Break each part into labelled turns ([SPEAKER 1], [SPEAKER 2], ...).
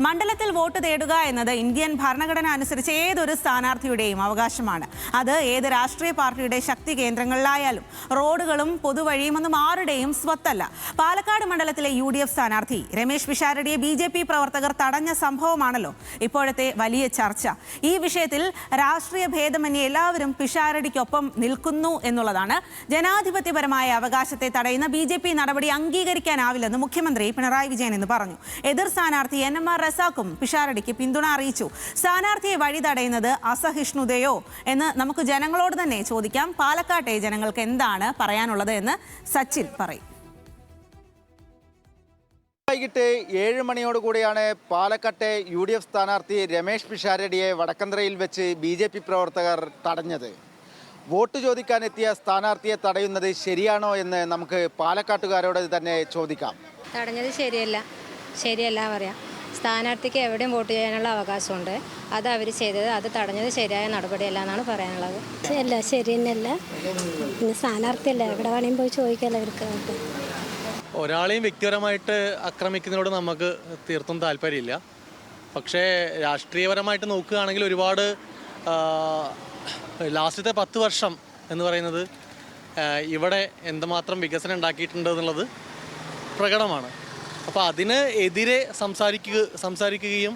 [SPEAKER 1] മണ്ഡലത്തിൽ വോട്ട് തേടുക എന്നത് ഇന്ത്യൻ ഭരണഘടന അനുസരിച്ച് ഏതൊരു സ്ഥാനാർത്ഥിയുടെയും അവകാശമാണ്. അത് ഏത് രാഷ്ട്രീയ പാർട്ടിയുടെ ശക്തി കേന്ദ്രങ്ങളിലായാലും റോഡുകളും പൊതുവഴിയും ഒന്നും ആരുടെയും സ്വത്തല്ല. പാലക്കാട് മണ്ഡലത്തിലെ UDF സ്ഥാനാർത്ഥി രമേശ് പിഷാരടിയെ BJP പ്രവർത്തകർ തടഞ്ഞ സംഭവമാണല്ലോ ഇപ്പോഴത്തെ വലിയ ചർച്ച. ഈ വിഷയത്തിൽ രാഷ്ട്രീയ ഭേദമന്യേ എല്ലാവരും പിഷാരടിക്കൊപ്പം നിൽക്കുന്നു എന്നുള്ളതാണ്. ജനാധിപത്യപരമായ അവകാശത്തെ തടയുന്ന BJP നടപടി അംഗീകരിക്കാനാവില്ലെന്ന് മുഖ്യമന്ത്രി പിണറായി വിജയൻ ഇന്ന് പറഞ്ഞു. എതിർ സ്ഥാനാർത്ഥി NMR റസാഖും പിഷാരടിക്ക് പിന്തുണ അറിയിച്ചു. സ്ഥാനാർത്ഥിയെ വഴി തടയുന്നത് അസഹിഷ്ണുതയോ എന്ന് നമുക്ക് ജനങ്ങളോട് തന്നെ ചോദിക്കാം. പാലക്കാട്ടെ ജനങ്ങൾക്ക് എന്താണ് പറയാനുള്ളത് എന്ന് സച്ചിൻ പറയും.
[SPEAKER 2] വൈകിട്ട് 7 മണിയോടുകൂടിയാണ് പാലക്കാട്ടെ UDF സ്ഥാനാർത്ഥി രമേശ് പിഷാരടിയെ വടക്കന്തറയിൽ വെച്ച് BJP പ്രവർത്തകർ തടഞ്ഞത്. വോട്ട് ചോദിക്കാനെത്തിയ സ്ഥാനാർത്ഥിയെ തടയുന്നത് ശരിയാണോ എന്ന് നമുക്ക് പാലക്കാട്ടുകാരോട് തന്നെ ചോദിക്കാം.
[SPEAKER 3] തടഞ്ഞത് ശരിയല്ല പറയാം. സ്ഥാനാർത്ഥിക്ക് എവിടെയും വോട്ട് ചെയ്യാനുള്ള അവകാശമുണ്ട്. അത് അവർ ചെയ്തത്, അത് തടഞ്ഞത് ശരിയായ നടപടിയല്ല എന്നാണ് പറയാനുള്ളത്.
[SPEAKER 4] അല്ല, ശരി തന്നെയല്ല. പിന്നെ സ്ഥാനാർത്ഥിയല്ല, എവിടെ വേണമെങ്കിലും പോയി ചോദിക്കാമല്ലോ അവർക്ക്.
[SPEAKER 5] ഒരാളെയും വ്യക്തിപരമായിട്ട് ആക്രമിക്കുന്നതിനോട് നമുക്ക് തീർത്തും താല്പര്യമില്ല. പക്ഷേ രാഷ്ട്രീയപരമായിട്ട് നോക്കുകയാണെങ്കിൽ ഒരുപാട് ലാസ്റ്റത്തെ 10 വർഷം എന്ന് പറയുന്നത് ഇവിടെ എന്തുമാത്രം വികസനം ഉണ്ടാക്കിയിട്ടുണ്ട് എന്നുള്ളത് പ്രകടമാണ്. അപ്പോൾ അതിന് എതിരെ സംസാരിക്കുകയും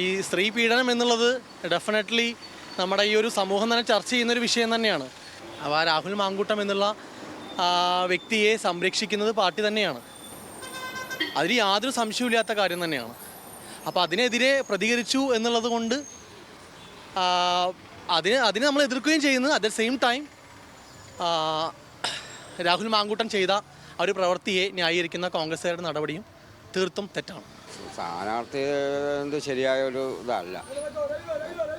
[SPEAKER 5] ഈ സ്ത്രീ പീഡനം എന്നുള്ളത് ഡെഫിനറ്റ്ലി നമ്മുടെ ഈ ഒരു സമൂഹം തന്നെ ചർച്ച ചെയ്യുന്നൊരു വിഷയം തന്നെയാണ്. അപ്പോൾ ആ രാഹുൽ മാങ്കൂട്ടം എന്നുള്ള വ്യക്തിയെ സംരക്ഷിക്കുന്നത് പാർട്ടി തന്നെയാണ്. അതിൽ യാതൊരു സംശയമില്ലാത്ത കാര്യം തന്നെയാണ്. അപ്പോൾ അതിനെതിരെ പ്രതികരിച്ചു എന്നുള്ളത് കൊണ്ട് അതിനെ നമ്മൾ എതിർക്കുകയും ചെയ്യുന്നത്. At the same time Rahul Mankoottam ചെയ്ത ഒരു പ്രവൃത്തിയെ ന്യായീകരിക്കുന്ന കോൺഗ്രസ്സുകാരുടെ നടപടിയും തീർത്തും തെറ്റാണ്.
[SPEAKER 6] സ്ഥാനാർത്ഥി ശരിയായ ഒരു ഇതല്ല,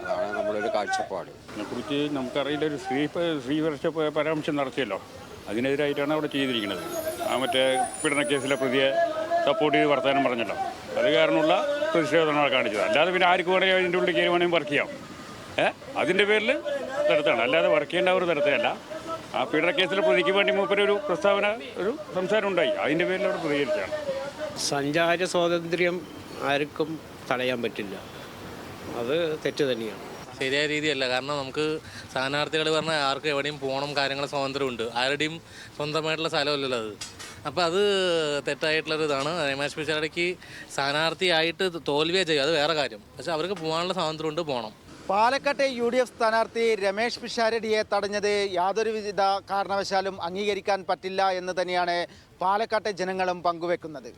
[SPEAKER 6] അതാണ് നമ്മളൊരു കാഴ്ചപ്പാട്.
[SPEAKER 7] അതിനെക്കുറിച്ച് നമുക്കറിയില്ല. ഒരു സ്ത്രീ പരാമർശം നടത്തിയല്ലോ, അതിനെതിരായിട്ടാണ് അവിടെ ചെയ്തിരിക്കുന്നത്. മറ്റേ പീഡന കേസിലെ പ്രതിയെ സപ്പോർട്ട് ചെയ്ത് വർത്തമാനം പറഞ്ഞല്ലോ, അത് കാരണമുള്ള പ്രതിഷേധമാണ് കാണിച്ചത്. അല്ലാതെ പിന്നെ ആർക്ക് വേണമെങ്കിൽ അതിൻ്റെ ഉള്ളിൽ കയറി വേണമെങ്കിൽ വർക്ക് ചെയ്യാം. അതിൻ്റെ പേരിൽ തരത്താണ്, അല്ലാതെ വർക്ക് ചെയ്യേണ്ട ഒരു തരത്തിലല്ല. ആ പീഡന കേസിലെ പ്രതിക്ക് വേണ്ടി മൂപ്പരൊരു പ്രസ്താവന, ഒരു സംസാരം ഉണ്ടായി, അതിൻ്റെ പേരിൽ അവർ പ്രതികരിച്ചാണ്.
[SPEAKER 8] സഞ്ചാര സ്വാതന്ത്ര്യം ആർക്കും തടയാൻ പറ്റില്ല, അത് തെറ്റ് തന്നെയാണ്.
[SPEAKER 9] ശരിയായ രീതിയല്ല. കാരണം നമുക്ക് സ്ഥാനാർത്ഥികൾ പറഞ്ഞാൽ ആർക്കും എവിടെയും പോകണം, കാര്യങ്ങൾ സ്വാതന്ത്ര്യമുണ്ട്. ആരുടെയും സ്വന്തമായിട്ടുള്ള സ്ഥലമല്ലല്ലോ അത്. അപ്പോൾ അത് തെറ്റായിട്ടുള്ളൊരു ഇതാണ്. രമേശ് പിഷാരടിക്ക് സ്ഥാനാർത്ഥിയായിട്ട് തോൽവിയേ ചെയ്യും, അത് വേറെ കാര്യം. പക്ഷെ അവർക്ക് പോകാനുള്ള സ്വാതന്ത്ര്യമുണ്ട്, പോകണം.
[SPEAKER 2] പാലക്കാട്ടെ UDF സ്ഥാനാർത്ഥി രമേശ് പിഷാരടിയെ തടഞ്ഞത് യാതൊരുവിധ കാരണവശാലും അംഗീകരിക്കാൻ പറ്റില്ല എന്ന് തന്നെയാണ് പാലക്കാട്ടെ ജനങ്ങളും പങ്കുവെക്കുന്നത്.